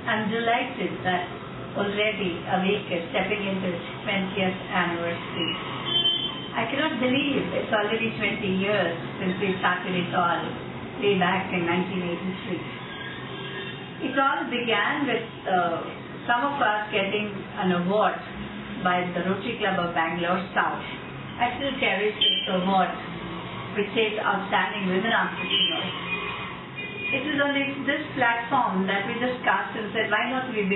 I'm delighted that already Awake is stepping into its 20th anniversary. I cannot believe it's already 20 years since we started it all, way back in 1983. It all began with some of us getting an award by the Rotary Club of Bangalore South. I still cherish this award, which says Outstanding Women Entrepreneurs. It is on this platform that we discussed and said, why not we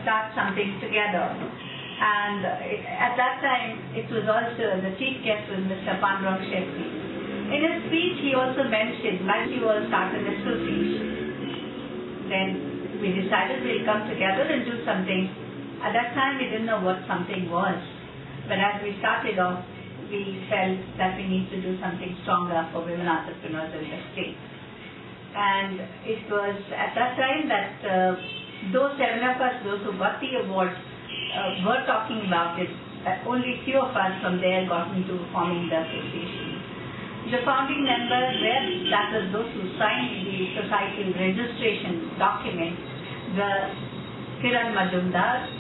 start something together? And at that time, it was also, the chief guest was Mr. Pandurang Shetty. In his speech, he also mentioned, why we all start an association. Then we decided we'll come together and do something. At that time, we didn't know what something was. But as we started off, we felt that we need to do something stronger for women entrepreneurs in the state. And it was at that time that those 7 of us, those who got the award, were talking about it. Only few of us from there got into forming the association. The founding members were, that is those who signed the societal registration document, were Kiran Majumdar,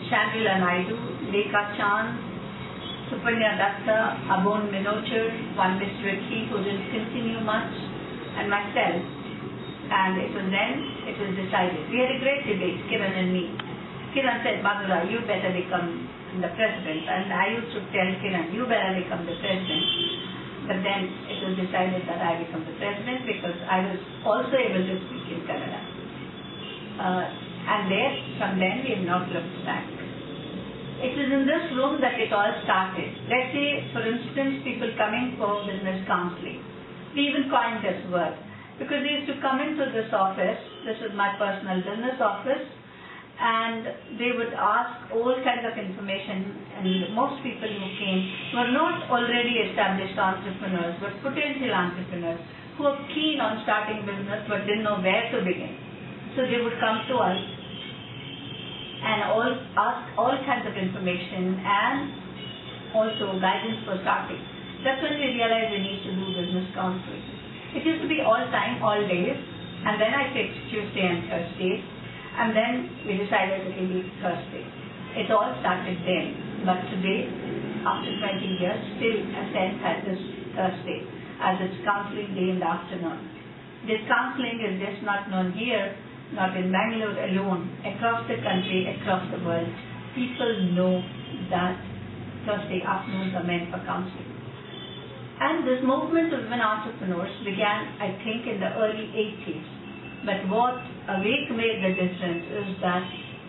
Chandrila Naidu, Rekha Chand, Supanya Datta, Abon Minocher, one Miss Ricky who didn't continue much, and myself. And it was decided. We had a great debate, Kiran and me. Kiran said, Madhura, you better become the president. And I used to tell Kiran, you better become the president. But then it was decided that I become the president because I was also able to speak in Kannada. And from then we have not looked back. It is in this room that it all started. Let's say, for instance, people coming for business counseling. We even coined this word because they used to come into this office. This is my personal business office, and they would ask all kinds of information. And most people who came were not already established entrepreneurs, but potential entrepreneurs who were keen on starting business but didn't know where to begin. So they would come to us and ask all kinds of information and also guidance for starting. That's when we realized we need to do business counseling. It used to be all time, all days, and then I fixed Tuesday and Thursdays, and then we decided it will be Thursday. It all started then, but today, after 20 years, still Ascent has this Thursday as its counseling day in the afternoon. This counseling is just not known here, not in Bangalore alone, across the country, across the world. People know that Thursday afternoons are meant for counseling. And this movement of women entrepreneurs began, I think, in the early 80s. But what Awake made the difference is that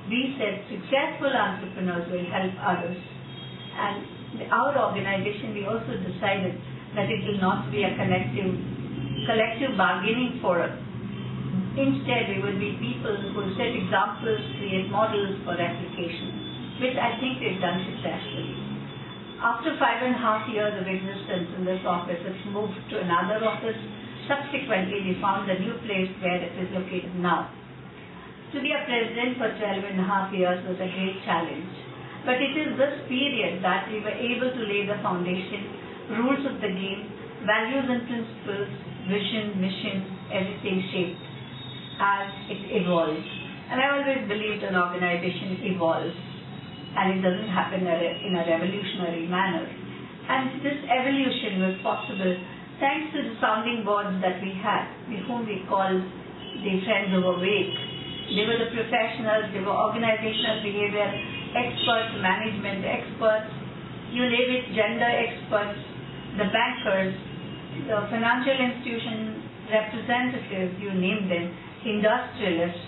we said successful entrepreneurs will help others. And our organization, we also decided that it will not be a collective bargaining forum. Instead, we will be people who will set examples, create models for replication, which I think we've done successfully. After 5.5 years of existence in this office, it's moved to another office. Subsequently, we found a new place where it is located now. To be a president for 12.5 years was a great challenge. But it is this period that we were able to lay the foundation, rules of the game, values and principles, vision, mission, everything shaped as it evolves. And I always believed an organization evolves. And it doesn't happen in a revolutionary manner. And this evolution was possible thanks to the sounding boards that we had, whom we called the Friends of Awake. They were the professionals, they were organizational behavior experts, management experts, you name it, gender experts, the bankers, the financial institution representatives, you name them, industrialists.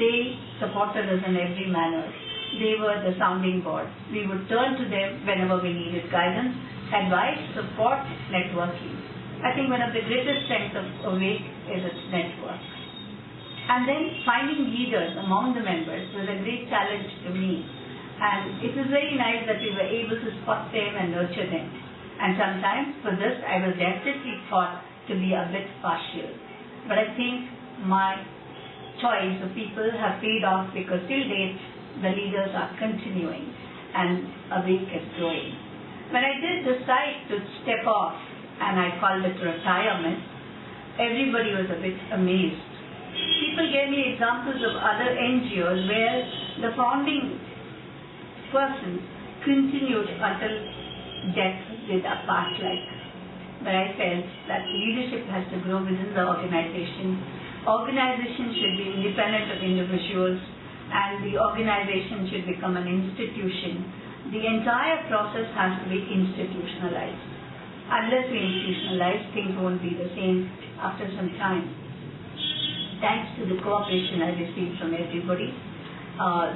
They supported us in every manner. They were the sounding board. We would turn to them whenever we needed guidance, advice, support, networking. I think one of the greatest strengths of Awake is its network. And then finding leaders among the members was a great challenge to me. And it was very nice that we were able to spot them and nurture them. And sometimes for this I was definitely thought to be a bit partial. But I think my choice of people have paid off because till date the leaders are continuing and Awake is growing. When I did decide to step off, and I called it retirement, everybody was a bit amazed. People gave me examples of other NGOs where the founding persons continued until death did a part like. But I felt that leadership has to grow within the organization. Organization should be independent of individuals, and the organization should become an institution. The entire process has to be institutionalized. Unless we institutionalize, things won't be the same after some time. Thanks to the cooperation I received from everybody,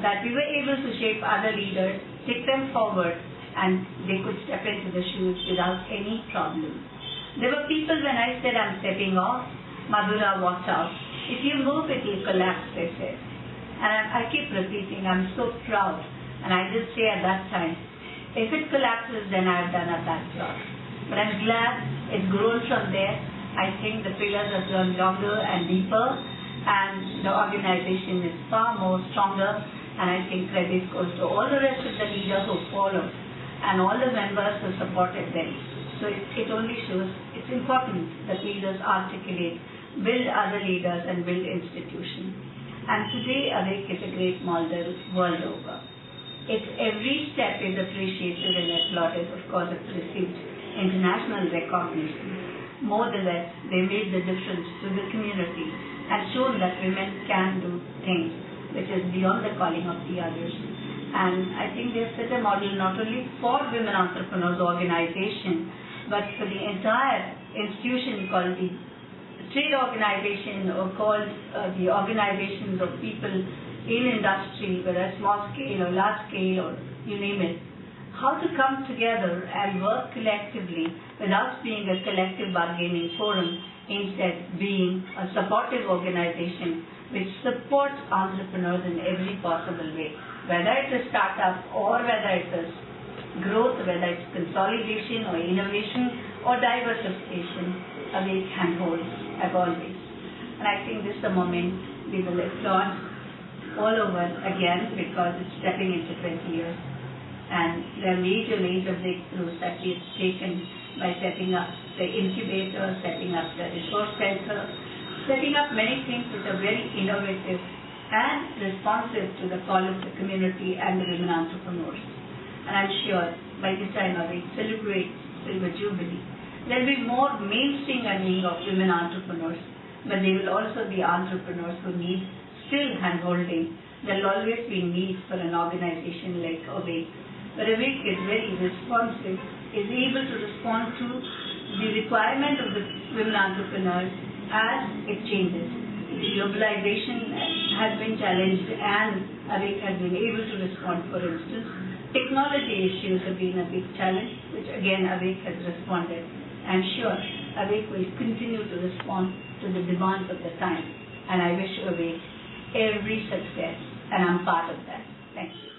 that we were able to shape other leaders, take them forward, and they could step into the shoes without any problem. There were people when I said I'm stepping off, Madhura, watch out. If you move, it will collapse, they said. And I keep repeating, I'm so proud. And I did say at that time, if it collapses, then I've done a bad job. But I'm glad it's grown from there. I think the pillars have grown longer and deeper, and the organization is far more stronger. And I think credit goes to all the rest of the leaders who followed and all the members who supported them. So it only shows it's important that leaders articulate, build other leaders, and build institutions. And today, AWAKE is a great model world over. Its every step is appreciated and applauded. Of course, it's received international recognition. More than that, they made the difference to the community and shown that women can do things which is beyond the calling of the others. And I think they've set a model not only for women entrepreneurs organization, but for the entire institution called the trade organization, or called the organizations of people in industry, whether small scale or large scale or you name it, how to come together and work collectively without being a collective bargaining forum, instead being a supportive organization which supports entrepreneurs in every possible way, whether it's a startup or whether it's a growth, whether it's consolidation or innovation or diversification. AWAKE handholds as always. And I think this is a moment we will applaud all over again, because it's stepping into 20 years. And there are major breakthroughs that we've taken by setting up the incubator, setting up the resource center, setting up many things which are very innovative and responsive to the call of the community and the women entrepreneurs. And I'm sure by the time AWAKE celebrates Silver Jubilee, there will be more mainstreaming of women entrepreneurs, but there will also be entrepreneurs who need still handholding. There will always be need for an organization like AWAKE. But AWAKE is very responsive, is able to respond to the requirement of the women entrepreneurs as it changes. Globalization has been challenged, and AWAKE has been able to respond. For instance, technology issues have been a big challenge, which again AWAKE has responded. I'm sure AWAKE will continue to respond to the demands of the time, and I wish AWAKE every success, and I'm part of that. Thank you.